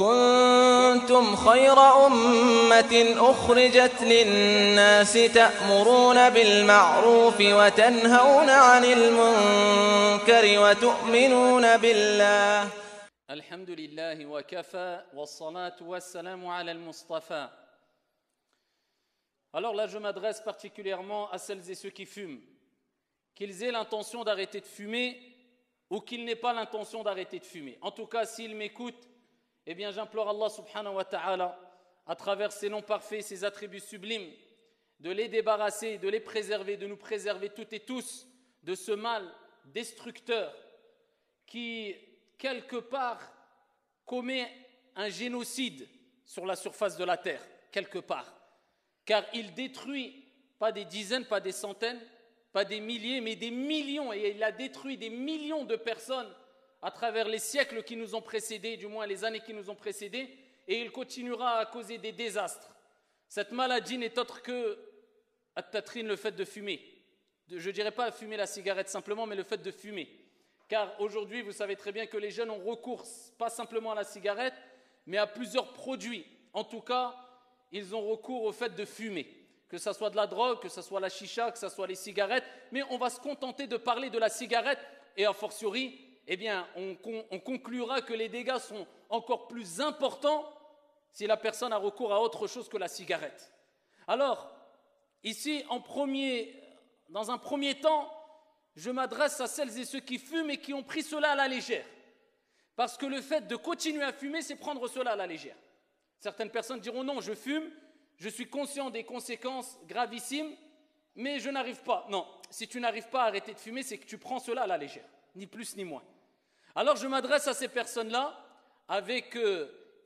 كنتم خير أمة أخرجت للناس تأمرون بالمعروف وتنهون عن المنكر وتؤمنون بالله. الحمد لله وكفى والصلاة والسلام على المصطفى. Alors là, je m'adresse particulièrement à celles et ceux qui fument, qu'ils aient l'intention d'arrêter de fumer ou qu'ils n'aient pas l'intention d'arrêter de fumer. En tout cas, s'ils m'écoutent, eh bien j'implore Allah subhanahu wa ta'ala, à travers ses noms parfaits, ses attributs sublimes, de les débarrasser, de les préserver, de nous préserver toutes et tous de ce mal destructeur qui, quelque part, commet un génocide sur la surface de la terre, quelque part. Car il détruit, pas des dizaines, pas des centaines, pas des milliers, mais des millions, et il a détruit des millions de personnes à travers les siècles qui nous ont précédés, du moins les années qui nous ont précédés, et il continuera à causer des désastres. Cette maladie n'est autre que at-tatrin, le fait de fumer. Je ne dirais pas fumer la cigarette simplement, mais le fait de fumer. Car aujourd'hui, vous savez très bien que les jeunes ont recours, pas simplement à la cigarette, mais à plusieurs produits. En tout cas, ils ont recours au fait de fumer. Que ce soit de la drogue, que ce soit la chicha, que ce soit les cigarettes. Mais on va se contenter de parler de la cigarette et a fortiori, eh bien, on conclura que les dégâts sont encore plus importants si la personne a recours à autre chose que la cigarette. Alors, ici, dans un premier temps, je m'adresse à celles et ceux qui fument et qui ont pris cela à la légère. Parce que le fait de continuer à fumer, c'est prendre cela à la légère. Certaines personnes diront non, je fume, je suis conscient des conséquences gravissimes, mais je n'arrive pas. Non, si tu n'arrives pas à arrêter de fumer, c'est que tu prends cela à la légère, ni plus ni moins. Alors je m'adresse à ces personnes-là avec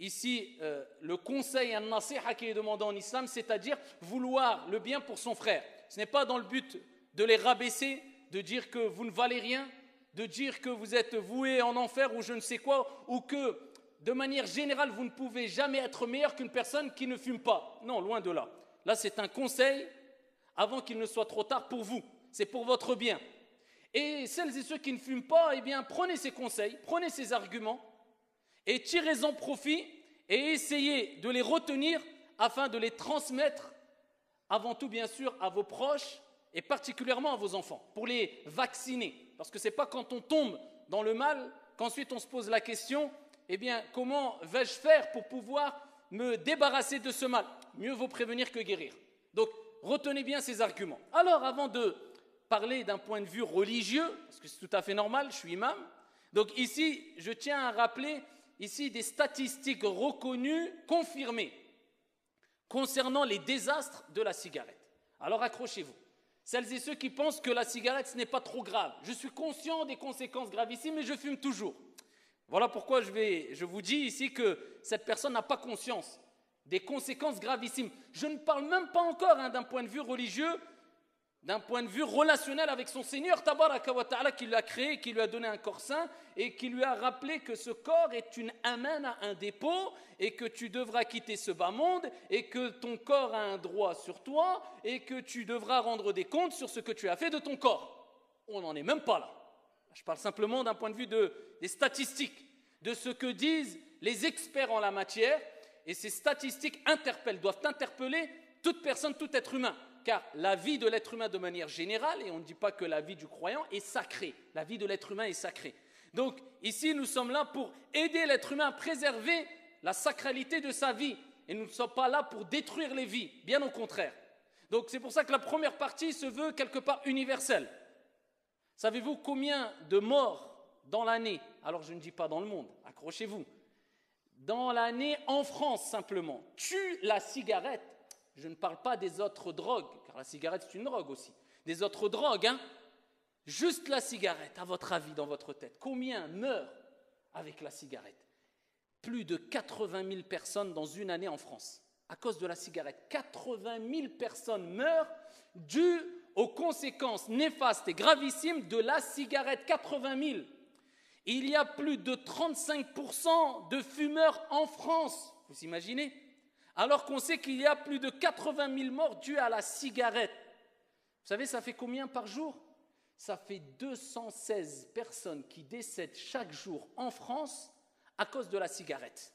ici le conseil, un nasiha qui est demandé en islam, c'est-à-dire vouloir le bien pour son frère. Ce n'est pas dans le but de les rabaisser, de dire que vous ne valez rien, de dire que vous êtes voués en enfer ou je ne sais quoi, ou que de manière générale vous ne pouvez jamais être meilleur qu'une personne qui ne fume pas. Non, loin de là. Là c'est un conseil avant qu'il ne soit trop tard pour vous, c'est pour votre bien. Et celles et ceux qui ne fument pas, eh bien prenez ces conseils, prenez ces arguments et tirez-en profit et essayez de les retenir afin de les transmettre avant tout bien sûr à vos proches et particulièrement à vos enfants, pour les vacciner. Parce que ce n'est pas quand on tombe dans le mal qu'ensuite on se pose la question, eh bien, comment vais-je faire pour pouvoir me débarrasser de ce mal? Mieux vaut prévenir que guérir. Donc, retenez bien ces arguments. Alors, avant de parler d'un point de vue religieux, parce que c'est tout à fait normal, je suis imam, donc ici, je tiens à rappeler ici des statistiques reconnues, confirmées, concernant les désastres de la cigarette. Alors, accrochez-vous. Celles et ceux qui pensent que la cigarette, ce n'est pas trop grave. Je suis conscient des conséquences gravissimes, mais je fume toujours. Voilà pourquoi je vous dis ici que cette personne n'a pas conscience des conséquences gravissimes. Je ne parle même pas encore d'un point de vue religieux, d'un point de vue relationnel avec son Seigneur, Tabaraka wa Ta'ala, qui l'a créé, qui lui a donné un corps saint et qui lui a rappelé que ce corps est une amana, un dépôt, et que tu devras quitter ce bas monde, et que ton corps a un droit sur toi, et que tu devras rendre des comptes sur ce que tu as fait de ton corps. On n'en est même pas là. Je parle simplement d'un point de vue des statistiques, de ce que disent les experts en la matière, et ces statistiques doivent interpeller toute personne, tout être humain, car la vie de l'être humain de manière générale, et on ne dit pas que la vie du croyant est sacrée, la vie de l'être humain est sacrée. Donc ici nous sommes là pour aider l'être humain à préserver la sacralité de sa vie, et nous ne sommes pas là pour détruire les vies, bien au contraire. Donc c'est pour ça que la première partie se veut quelque part universelle. Savez-vous combien de morts dans l'année, alors je ne dis pas dans le monde, accrochez-vous, dans l'année en France simplement, tue la cigarette? Je ne parle pas des autres drogues, car la cigarette c'est une drogue aussi, des autres drogues, hein. Juste la cigarette, à votre avis, dans votre tête, combien meurent avec la cigarette? Plus de 80 000 personnes dans une année en France, à cause de la cigarette. 80 000 personnes meurent dues aux conséquences néfastes et gravissimes de la cigarette. 80 000. Il y a plus de 35% de fumeurs en France, vous imaginez? Alors qu'on sait qu'il y a plus de 80 000 morts dues à la cigarette. Vous savez, ça fait combien par jour? Ça fait 216 personnes qui décèdent chaque jour en France à cause de la cigarette.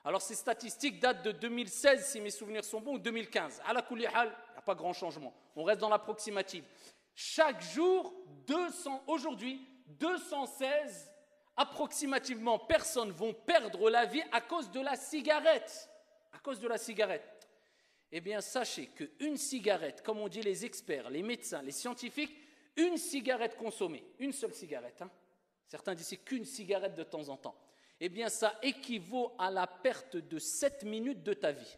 Alors ces statistiques datent de 2016, si mes souvenirs sont bons, ou 2015. À la kulli hal, il n'y a pas grand changement. On reste dans l'approximative. Chaque jour, aujourd'hui, 216 approximativement personnes vont perdre la vie à cause de la cigarette. À cause de la cigarette. Eh bien, sachez qu'une cigarette, comme on dit les experts, les médecins, les scientifiques, une cigarette consommée, une seule cigarette, certains disent qu'une cigarette de temps en temps, eh bien, ça équivaut à la perte de 7 minutes de ta vie.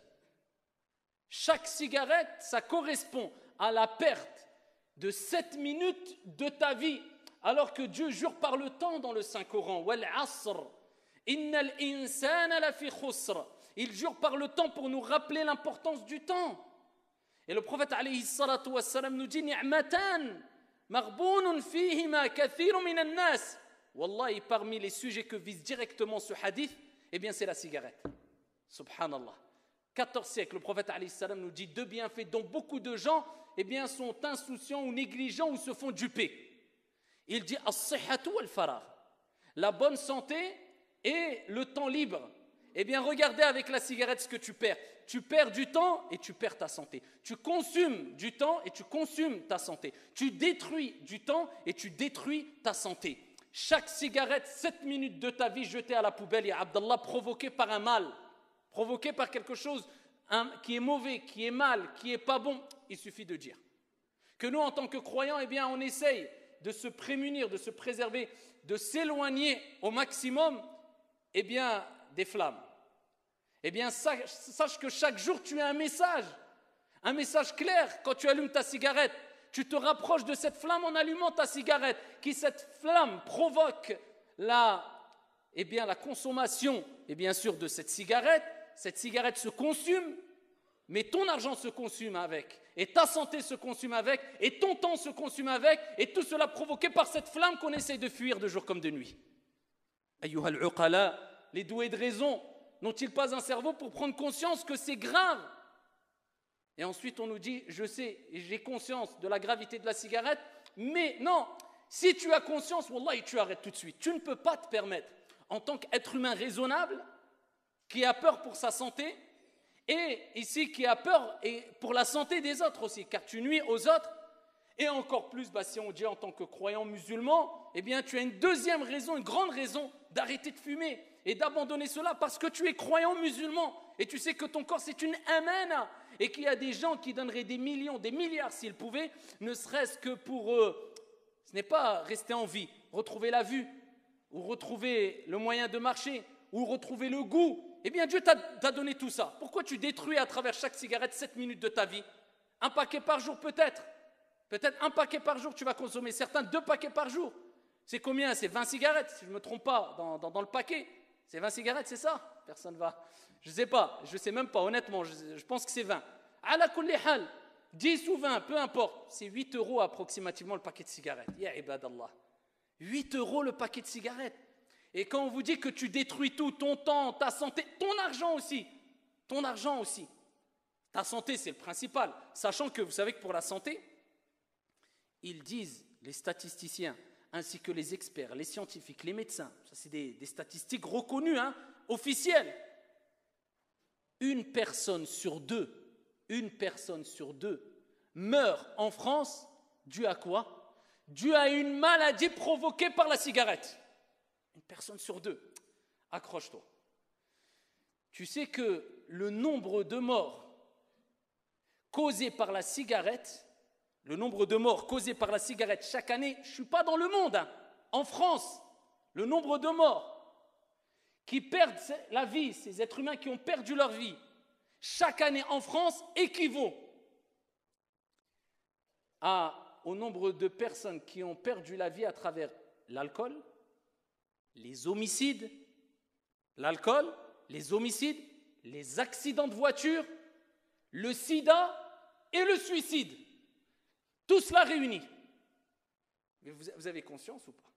Chaque cigarette, ça correspond à la perte de 7 minutes de ta vie, alors que Dieu jure par le temps dans le Saint-Coran. Wal asr, innal insana lafi khusr. Il jure par le temps pour nous rappeler l'importance du temps. Et le prophète alayhi salatu wassalam nous dit ni'matan maghbounun fihima kathirun minan nas. Wallahi, parmi les sujets que vise directement ce hadith, eh bien c'est la cigarette. Subhanallah. 14 siècles, le prophète alayhi salam nous dit deux bienfaits dont beaucoup de gens eh bien, sont insouciants ou négligents ou se font duper. Il dit as-sihhatu wal-faragh, la bonne santé et le temps libre. Eh bien, regardez avec la cigarette ce que tu perds. Tu perds du temps et tu perds ta santé. Tu consommes du temps et tu consommes ta santé. Tu détruis du temps et tu détruis ta santé. Chaque cigarette, 7 minutes de ta vie jetée à la poubelle, ya Abdallah, provoquée par un mal, provoquée par quelque chose qui est mauvais, qui est mal, qui n'est pas bon, il suffit de dire. Que nous, en tant que croyants, eh bien, on essaye de se prémunir, de se préserver, de s'éloigner au maximum, eh bien, des flammes. Eh bien, sache que chaque jour, tu as un message clair. Quand tu allumes ta cigarette, tu te rapproches de cette flamme en allumant ta cigarette, qui cette flamme provoque la consommation, et bien sûr, de cette cigarette se consume, mais ton argent se consume avec, et ta santé se consume avec, et ton temps se consume avec, et tout cela provoqué par cette flamme qu'on essaye de fuir de jour comme de nuit. Ayyuhal uqala, les doués de raison, n'ont-ils pas un cerveau pour prendre conscience que c'est grave? Et ensuite on nous dit, je sais, j'ai conscience de la gravité de la cigarette, mais non, si tu as conscience, wallahi, tu arrêtes tout de suite. Tu ne peux pas te permettre, en tant qu'être humain raisonnable, qui a peur pour sa santé, et ici qui a peur et pour la santé des autres aussi, car tu nuis aux autres, et encore plus, si on dit en tant que croyant musulman, eh bien tu as une deuxième raison, une grande raison d'arrêter de fumer et d'abandonner cela parce que tu es croyant musulman et tu sais que ton corps c'est une amana et qu'il y a des gens qui donneraient des millions, des milliards s'ils pouvaient, ne serait-ce que pour eux, ce n'est pas rester en vie, retrouver la vue ou retrouver le moyen de marcher ou retrouver le goût. Eh bien Dieu t'a donné tout ça. Pourquoi tu détruis à travers chaque cigarette 7 minutes de ta vie? Un paquet par jour peut-être. Peut-être un paquet par jour tu vas consommer, certains 2 paquets par jour. C'est combien? C'est 20 cigarettes, si je ne me trompe pas, dans le paquet. C'est 20 cigarettes, c'est ça? Personne ne va. Je ne sais pas, je ne sais même pas, honnêtement, je pense que c'est 20. Ala kulli hal, 10 ou 20, peu importe, c'est 8 € approximativement le paquet de cigarettes. Ya ibadallah. 8 € le paquet de cigarettes. Et quand on vous dit que tu détruis tout, ton temps, ta santé, ton argent aussi, ta santé c'est le principal, sachant que vous savez que pour la santé, ils disent, les statisticiens, ainsi que les experts, les scientifiques, les médecins, ça c'est des statistiques reconnues, officielles. Une personne sur deux meurt en France, dû à quoi? Dû à une maladie provoquée par la cigarette. Une personne sur 2. Accroche-toi. Tu sais que le nombre de morts causés par la cigarette, chaque année, je ne suis pas dans le monde, en France, le nombre de morts qui perdent la vie, ces êtres humains qui ont perdu leur vie, chaque année en France équivaut au nombre de personnes qui ont perdu la vie à travers l'alcool, les homicides, les accidents de voiture, le sida et le suicide. Tout cela réuni. Mais vous avez conscience ou pas?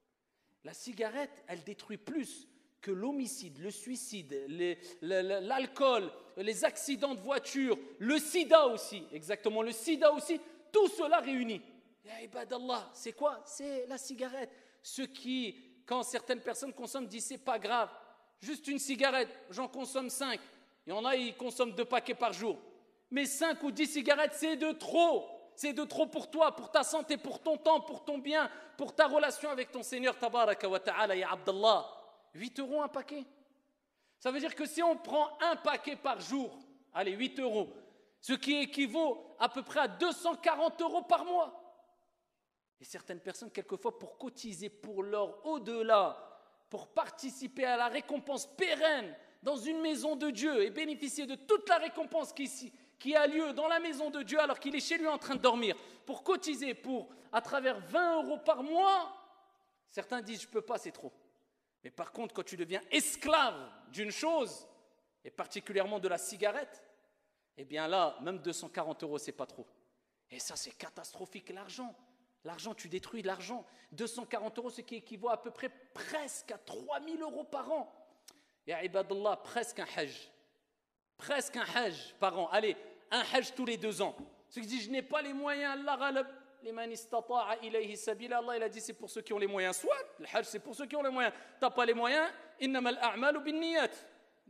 La cigarette, elle détruit plus que l'homicide, le suicide, l'alcool, les accidents de voiture, le sida aussi, exactement, le sida aussi, tout cela réuni. Ya ibadallah, c'est quoi? C'est la cigarette. Ce qui, quand certaines personnes consomment, disent c'est pas grave. Juste une cigarette, j'en consomme 5. Il y en a, ils consomment 2 paquets par jour. Mais 5 ou 10 cigarettes, c'est de trop. C'est de trop pour toi, pour ta santé, pour ton temps, pour ton bien, pour ta relation avec ton Seigneur, tabaraka wa ta'ala, ya Abdallah. 8 € un paquet. Ça veut dire que si on prend un paquet par jour, allez, 8 €, ce qui équivaut à peu près à 240 € par mois. Et certaines personnes, quelquefois, pour cotiser pour leur au-delà, pour participer à la récompense pérenne dans une maison de Dieu et bénéficier de toute la récompense qui a lieu dans la maison de Dieu alors qu'il est chez lui en train de dormir, pour cotiser pour, à travers 20 € par mois, certains disent « je ne peux pas, c'est trop ». Mais par contre, quand tu deviens esclave d'une chose, et particulièrement de la cigarette, eh bien là, même 240 €, c'est pas trop. Et ça, c'est catastrophique, l'argent. L'argent, tu détruis l'argent. 240 €, ce qui équivaut à peu près presque à 3000 € par an. Ya ibadallah, presque un hajj. Presque un hajj par an. Allez, un hajj tous les 2 ans. Ceux qui disent, je n'ai pas les moyens, Allah ghalab. Allah, il a dit, c'est pour ceux qui ont les moyens. Soit, le hajj, c'est pour ceux qui ont les moyens. Tu n'as pas les moyens, innamal a'malu bin niyat.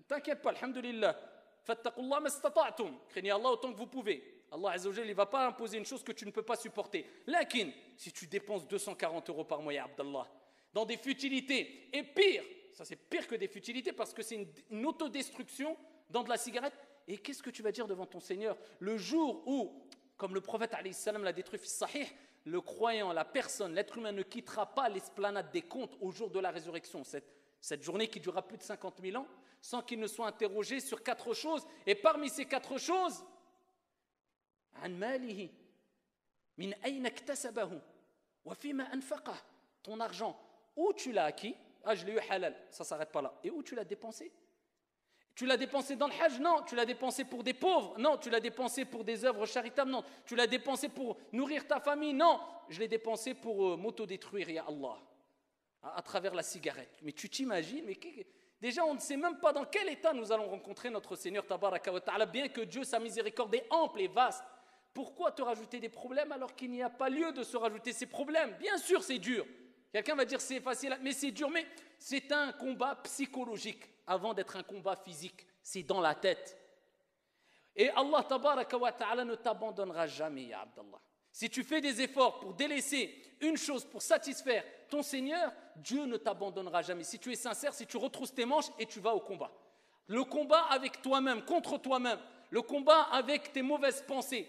T'inquiète pas, alhamdulillah. Fattaqullah mastata'tum. Craignez Allah autant que vous pouvez. Allah Azza wa Jalla, il ne va pas imposer une chose que tu ne peux pas supporter. Lakin, si tu dépenses 240 € par mois, ya Abdallah, dans des futilités, et pire, ça c'est pire que des futilités parce que c'est une autodestruction dans de la cigarette. Et qu'est-ce que tu vas dire devant ton Seigneur le jour où, comme le prophète alayhi salam l'a détruit fils sahih, le croyant, la personne, l'être humain ne quittera pas l'esplanade des comptes au jour de la résurrection, cette journée qui durera plus de 50 000 ans, sans qu'il ne soit interrogé sur 4 choses. Et parmi ces 4 choses, عن ماله من أين اكتسبه وفيما أنفقه, ton argent, où tu l'as acquis, je l'ai eu halal, ça ne s'arrête pas là, et où tu l'as dépensé? Tu l'as dépensé dans le hajj? Non. Tu l'as dépensé pour des pauvres? Non. Tu l'as dépensé pour des œuvres charitables? Non. Tu l'as dépensé pour nourrir ta famille? Non. Je l'ai dépensé pour m'autodétruire, ya Allah, à travers la cigarette. Mais tu t'imagines, déjà on ne sait même pas dans quel état nous allons rencontrer notre Seigneur tabaraka wa ta'ala, bien que Dieu, sa miséricorde est ample et vaste. Pourquoi te rajouter des problèmes alors qu'il n'y a pas lieu de se rajouter ces problèmes? Bien sûr, c'est dur. Quelqu'un va dire c'est facile, mais c'est dur. Mais c'est un combat psychologique avant d'être un combat physique. C'est dans la tête. Et Allah tabaraka wa ta'ala ne t'abandonnera jamais, ya Abdallah. Si tu fais des efforts pour délaisser une chose, pour satisfaire ton Seigneur, Dieu ne t'abandonnera jamais. Si tu es sincère, si tu retrousses tes manches et tu vas au combat. Le combat avec toi-même, contre toi-même. Le combat avec tes mauvaises pensées.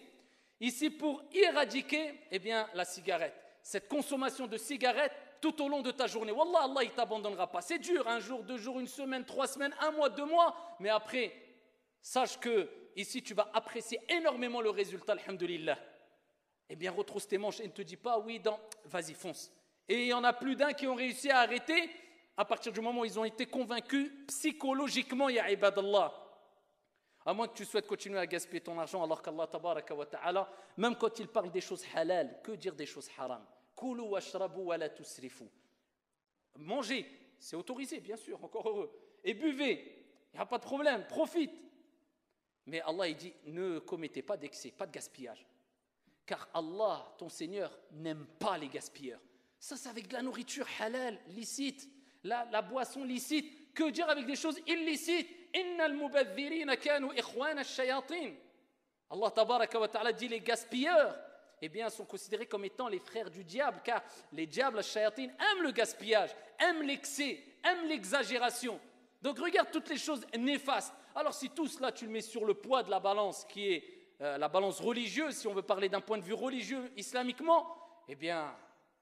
Ici, pour éradiquer, eh bien, la cigarette. Cette consommation de cigarettes tout au long de ta journée. Wallah, Allah, il ne t'abandonnera pas. C'est dur, 1 jour, 2 jours, 1 semaine, 3 semaines, 1 mois, 2 mois. Mais après, sache que ici, tu vas apprécier énormément le résultat, alhamdulillah. Eh bien, retrousse tes manches et ne te dis pas, oui, vas-y, fonce. Et il y en a plus d'un qui ont réussi à arrêter à partir du moment où ils ont été convaincus psychologiquement, ya ibadallah. À moins que tu souhaites continuer à gaspiller ton argent, alors qu'Allah tabaraka wa ta'ala, même quand il parle des choses halal, que dire des choses haram? Kulu washrabu wa la tusrifu. Mangez, c'est autorisé, bien sûr, encore heureux. Et buvez, il n'y a pas de problème, profite. Mais Allah, il dit, ne commettez pas d'excès, pas de gaspillage. Car Allah, ton Seigneur, n'aime pas les gaspilleurs. Ça, c'est avec de la nourriture halal, licite, la boisson licite. Que dire avec des choses illicites? Innal mubadhirina kanu ikhwana ash-shayatin. Allah tabaraka wa ta'ala dit les gaspilleurs, eh bien, sont considérés comme étant les frères du diable, car les diables, ash-shayatin, aiment le gaspillage, aiment l'excès, aiment l'exagération. Donc regarde toutes les choses néfastes. Alors si tout cela tu le mets sur le poids de la balance qui est la balance religieuse, si on veut parler d'un point de vue religieux islamiquement, eh bien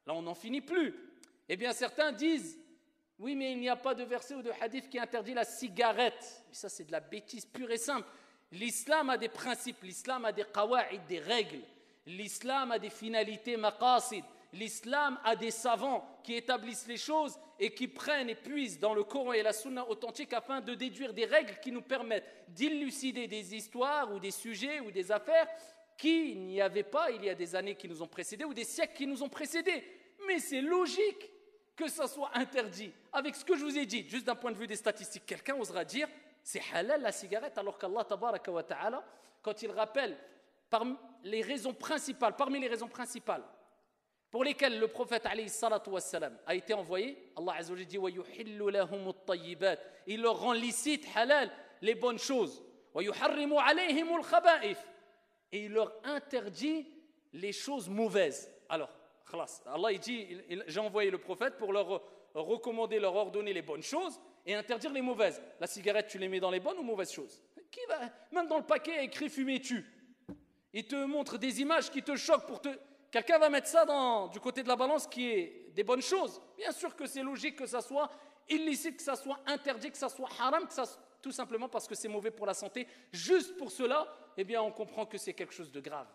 là on n'en finit plus. Eh bien certains disent, oui mais il n'y a pas de verset ou de hadith qui interdit la cigarette. Mais ça c'est de la bêtise pure et simple. L'islam a des principes, l'islam a des qawa'id, des règles. L'islam a des finalités maqasid. L'islam a des savants qui établissent les choses et qui prennent et puisent dans le Coran et la Sunna authentique afin de déduire des règles qui nous permettent d'élucider des histoires ou des sujets ou des affaires qui n'y avaient pas il y a des années qui nous ont précédés ou des siècles qui nous ont précédés. Mais c'est logique que ça soit interdit. Avec ce que je vous ai dit, juste d'un point de vue des statistiques, quelqu'un osera dire c'est halal la cigarette alors qu'Allah tabaraka wa ta'ala, quand il rappelle parmi les raisons principales pour lesquels le prophète alayhi salatu wassalam a été envoyé, Allah Azza wa Jalla dit wa yuhillu lahumut tayyibat, il leur rend licite, halal, les bonnes choses, wa yuharrimu alayhimul khaba'ith, et il leur interdit les choses mauvaises. Alors, khalas, Allah il dit, j'ai envoyé le prophète pour leur recommander, leur ordonner les bonnes choses et interdire les mauvaises. La cigarette, tu les mets dans les bonnes ou mauvaises choses? Même dans le paquet écrit fumer tue. Il te montre des images qui te choquent pour te... Quelqu'un va mettre ça du côté de la balance qui est des bonnes choses. Bien sûr que c'est logique que ça soit illicite, que ça soit interdit, que ça soit haram, que ça, tout simplement parce que c'est mauvais pour la santé. Juste pour cela, eh bien, on comprend que c'est quelque chose de grave.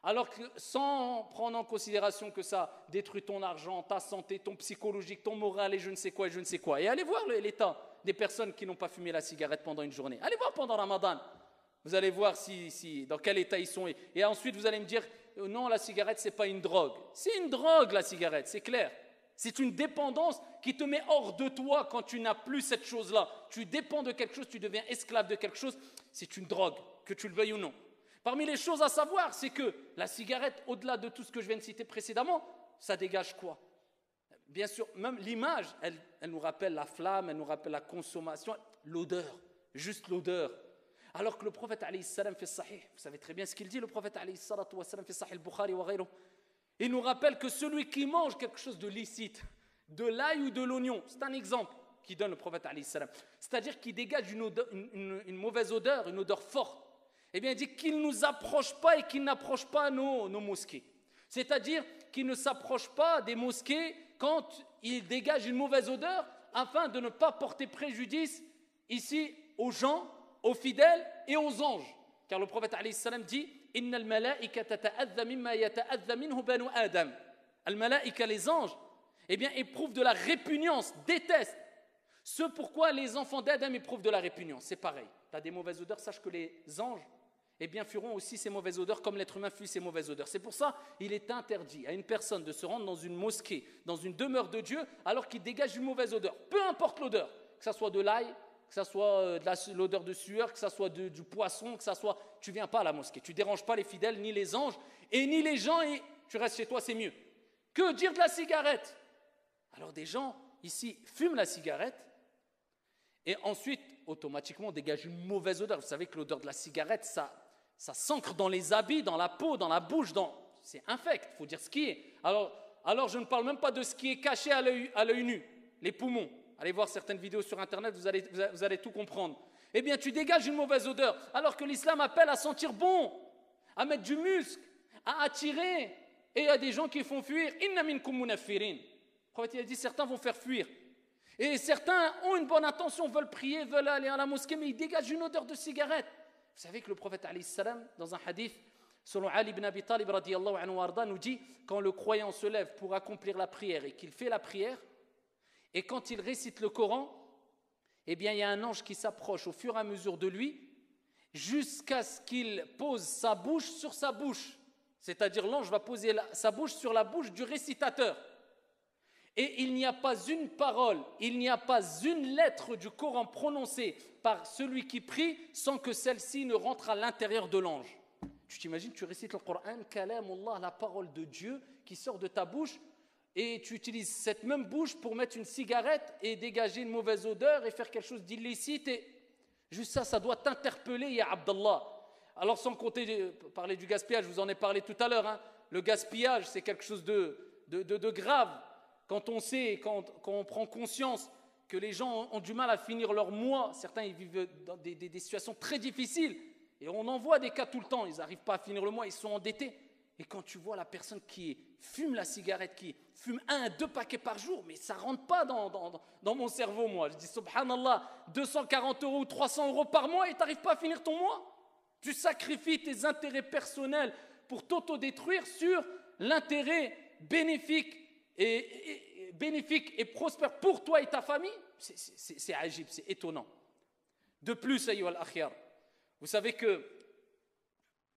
Alors que sans prendre en considération que ça détruit ton argent, ta santé, ton psychologique, ton moral et je ne sais quoi et je ne sais quoi. Et allez voir l'état des personnes qui n'ont pas fumé la cigarette pendant une journée. Allez voir pendant Ramadan. Vous allez voir dans quel état ils sont. Et ensuite, vous allez me dire, non, la cigarette, ce n'est pas une drogue. C'est une drogue, la cigarette, c'est clair. C'est une dépendance qui te met hors de toi quand tu n'as plus cette chose-là. Tu dépends de quelque chose, tu deviens esclave de quelque chose. C'est une drogue, que tu le veuilles ou non. Parmi les choses à savoir, c'est que la cigarette, au-delà de tout ce que je viens de citer précédemment, ça dégage quoi? Bien sûr, même l'image, elle nous rappelle la flamme, elle nous rappelle la consommation, l'odeur, juste l'odeur. Alors que le prophète alayhi salam fait sahih, vous savez très bien ce qu'il dit, le prophète alayhi salatu wa salam fait sahih al-Bukhari wa ghayruh. Il nous rappelle que celui qui mange quelque chose de licite, de l'ail ou de l'oignon, c'est un exemple qui donne le prophète alayhi salam, c'est-à-dire qu'il dégage une mauvaise odeur, une odeur forte. Eh bien, il dit qu'il ne nous approche pas et qu'il n'approche pas nos mosquées. C'est-à-dire qu'il ne s'approche pas des mosquées quand il dégage une mauvaise odeur afin de ne pas porter préjudice ici aux gens, aux fidèles et aux anges. Car le prophète alayhi salam dit « Innal malaikata ta'adha mimma yata'adha minhu banu Adam » Al-malaika, les anges, eh bien, éprouvent de la répugnance, détestent. Ce pourquoi les enfants d'Adam éprouvent de la répugnance, c'est pareil. Tu as des mauvaises odeurs, sache que les anges eh bien, fuiront aussi ces mauvaises odeurs comme l'être humain fuit ces mauvaises odeurs. C'est pour ça qu'il est interdit à une personne de se rendre dans une mosquée, dans une demeure de Dieu, alors qu'il dégage une mauvaise odeur. Peu importe l'odeur, que ce soit de l'ail, que ce soit de l'odeur de sueur, que ce soit du poisson, que ce soit... Tu ne viens pas à la mosquée, tu ne déranges pas les fidèles, ni les anges, et ni les gens, et tu restes chez toi, c'est mieux. Que dire de la cigarette? Alors des gens, ici, fument la cigarette, et ensuite, automatiquement, on dégage une mauvaise odeur. Vous savez que l'odeur de la cigarette, ça s'ancre dans les habits, dans la peau, dans la bouche, c'est infect, il faut dire ce qui est. Alors je ne parle même pas de ce qui est caché à l'œil nu, les poumons. Allez voir certaines vidéos sur internet, vous allez tout comprendre. Eh bien, tu dégages une mauvaise odeur, alors que l'islam appelle à sentir bon, à mettre du muscle, à attirer. Et il y a des gens qui font fuir. Inna minkum munaffirin. Le prophète a dit, certains vont faire fuir. Et certains ont une bonne intention, veulent prier, veulent aller à la mosquée, mais ils dégagent une odeur de cigarette. Vous savez que le prophète alayhi salam, dans un hadith, selon Ali ibn Abi Talib radiyallahu anhu warda, nous dit, quand le croyant se lève pour accomplir la prière et qu'il fait la prière, et quand il récite le Coran, eh bien il y a un ange qui s'approche au fur et à mesure de lui, jusqu'à ce qu'il pose sa bouche sur sa bouche. C'est-à-dire l'ange va poser sa bouche sur la bouche du récitateur. Et il n'y a pas une parole, il n'y a pas une lettre du Coran prononcée par celui qui prie sans que celle-ci ne rentre à l'intérieur de l'ange. Tu t'imagines, tu récites le Coran, kalamullah, la parole de Dieu qui sort de ta bouche, et tu utilises cette même bouche pour mettre une cigarette et dégager une mauvaise odeur et faire quelque chose d'illicite. Et juste ça doit t'interpeller, ya Abdallah. Alors sans compter, parler du gaspillage, je vous en ai parlé tout à l'heure, hein. Le gaspillage, c'est quelque chose de grave. Quand on sait, quand on prend conscience que les gens ont du mal à finir leur mois, certains ils vivent dans des situations très difficiles, et on en voit des cas tout le temps, ils n'arrivent pas à finir le mois, ils sont endettés. Et quand tu vois la personne qui fume la cigarette, qui fume 1 à 2 paquets par jour, mais ça ne rentre pas dans mon cerveau, moi. Je dis, subhanallah, 240 € ou 300 € par mois et tu n'arrives pas à finir ton mois. Tu sacrifies tes intérêts personnels pour t'autodétruire sur l'intérêt bénéfique et prospère pour toi et ta famille. C'est agib, c'est étonnant. De plus, ayyuha al-akhyar, vous savez que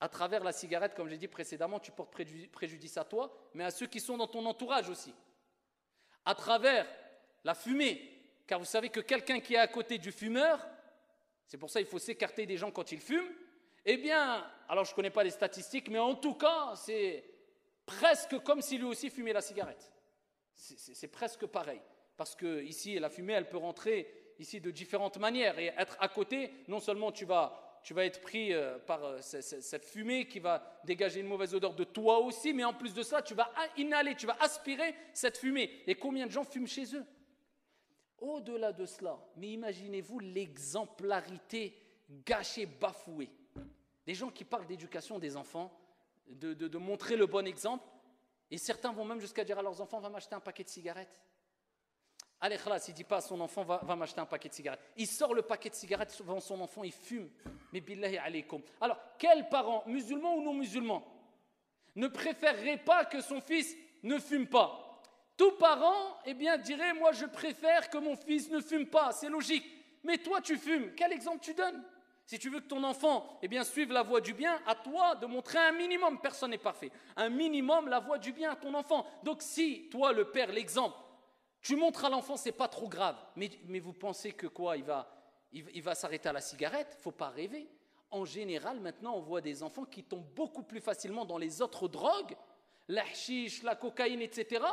à travers la cigarette, comme j'ai dit précédemment, tu portes préjudice à toi, mais à ceux qui sont dans ton entourage aussi. À travers la fumée, car vous savez que quelqu'un qui est à côté du fumeur, c'est pour ça qu'il faut s'écarter des gens quand ils fument, eh bien, alors je ne connais pas les statistiques, mais en tout cas, presque comme si lui aussi fumait la cigarette. C'est presque pareil. Parce que ici, la fumée, elle peut rentrer ici de différentes manières. Et être à côté, non seulement tu vas être pris par cette fumée qui va dégager une mauvaise odeur de toi aussi, mais en plus de ça, tu vas inhaler, tu vas aspirer cette fumée. Et combien de gens fument chez eux? Au-delà de cela, mais imaginez-vous l'exemplarité gâchée, bafouée. Des gens qui parlent d'éducation des enfants, de montrer le bon exemple, et certains vont même jusqu'à dire à leurs enfants, va m'acheter un paquet de cigarettes. Allez, khalas, il ne dit pas à son enfant, va m'acheter un paquet de cigarettes. Il sort le paquet de cigarettes devant son enfant, il fume. Mais billahi alaykoum. Alors, quels parents, musulmans ou non musulmans, ne préférerait pas que son fils ne fume pas? Tout parent, dirait, moi je préfère que mon fils ne fume pas, c'est logique. Mais toi tu fumes, quel exemple tu donnes? Si tu veux que ton enfant suive la voie du bien, à toi de montrer un minimum, personne n'est parfait, un minimum la voie du bien à ton enfant. Donc si toi le père, l'exemple, tu montres à l'enfant, c'est pas trop grave, mais vous pensez que quoi, il va s'arrêter à la cigarette? Il ne faut pas rêver. En général, maintenant on voit des enfants qui tombent beaucoup plus facilement dans les autres drogues, la hashish, la cocaïne, etc.,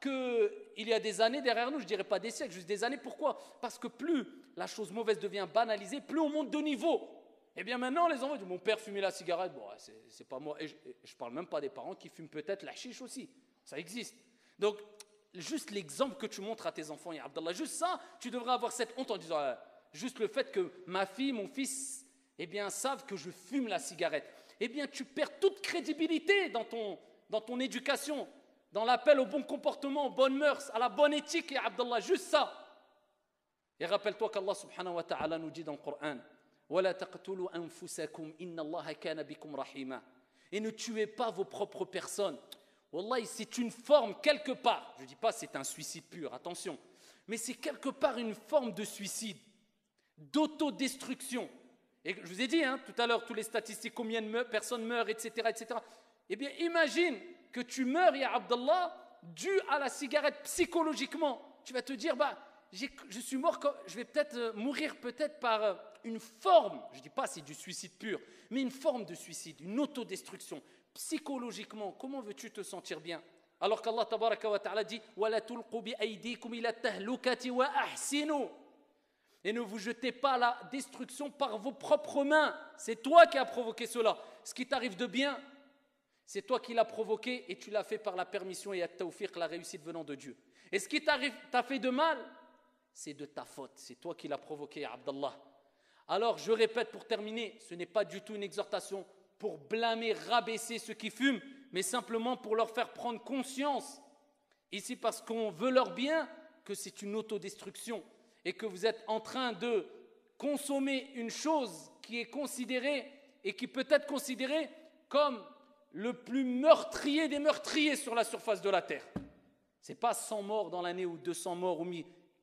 qu'il y a des années derrière nous, je ne dirais pas des siècles, juste des années. Pourquoi? Parce que plus la chose mauvaise devient banalisée, plus on monte de niveau. Maintenant, les enfants disent, mon père fumait la cigarette, bon, c'est pas moi. Et je ne parle même pas des parents qui fument peut-être la chiche aussi. Ça existe. Donc, juste l'exemple que tu montres à tes enfants, ya Abdallah, juste ça, tu devrais avoir cette honte en disant, juste le fait que ma fille, mon fils, savent que je fume la cigarette. Tu perds toute crédibilité dans ton éducation, dans l'appel au bon comportement, aux bonnes mœurs, à la bonne éthique, ya Abdallah, juste ça. Et rappelle-toi qu'Allah subhanahu wa ta'ala nous dit dans le Coran, وَلَا تَقْتُلُوا أَنفُسَكُمْ إِنَّ اللَّهَ كَانَ بِكُمْ رَحِيمًا. Et ne tuez pas vos propres personnes. Wallahi, c'est une forme quelque part, je ne dis pas c'est un suicide pur, attention, mais c'est quelque part une forme de suicide, d'autodestruction. Et je vous ai dit tout à l'heure, tous les statistiques, combien de personnes meurent, etc., etc. Imagine que tu meurs, ya Abdallah, dû à la cigarette psychologiquement. Tu vas te dire, je suis mort, je vais peut-être mourir par une forme, je ne dis pas c'est du suicide pur, mais une forme de suicide, une autodestruction. Psychologiquement, comment veux-tu te sentir bien? Alors qu'Allah tabaraka wa ta'ala dit وَلَا تُلْقُوا بِأَيْدِيكُمْ إِلَى التَّهْلُكَةِ وَأَحْسِنُوا. Et ne vous jetez pas à la destruction par vos propres mains. C'est toi qui as provoqué cela. Ce qui t'arrive de bien, c'est toi qui l'as provoqué et tu l'as fait par la permission et at-tawfiq, la réussite venant de Dieu. Et ce qui t'a fait de mal, c'est de ta faute. C'est toi qui l'as provoqué, Abdallah. Alors, je répète pour terminer, ce n'est pas du tout une exhortation pour blâmer, rabaisser ceux qui fument, mais simplement pour leur faire prendre conscience, ici parce qu'on veut leur bien, que c'est une autodestruction et que vous êtes en train de consommer une chose qui est considérée et qui peut être considérée comme le plus meurtrier des meurtriers sur la surface de la terre. Ce n'est pas 100 morts dans l'année ou 200 morts ou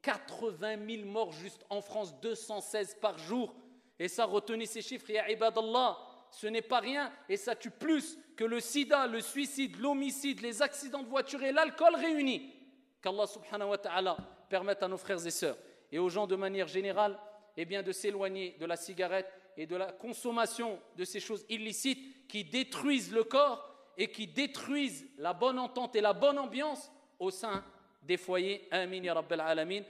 80 000 morts juste en France, 216 par jour. Et ça, retenez ces chiffres, ya ibadallah, ce n'est pas rien et ça tue plus que le sida, le suicide, l'homicide, les accidents de voiture et l'alcool réunis. Qu'Allah subhanahu wa ta'ala permette à nos frères et sœurs et aux gens de manière générale de s'éloigner de la cigarette et de la consommation de ces choses illicites qui détruisent le corps et qui détruisent la bonne entente et la bonne ambiance au sein des foyers. Amin ya Rabbal Alamin.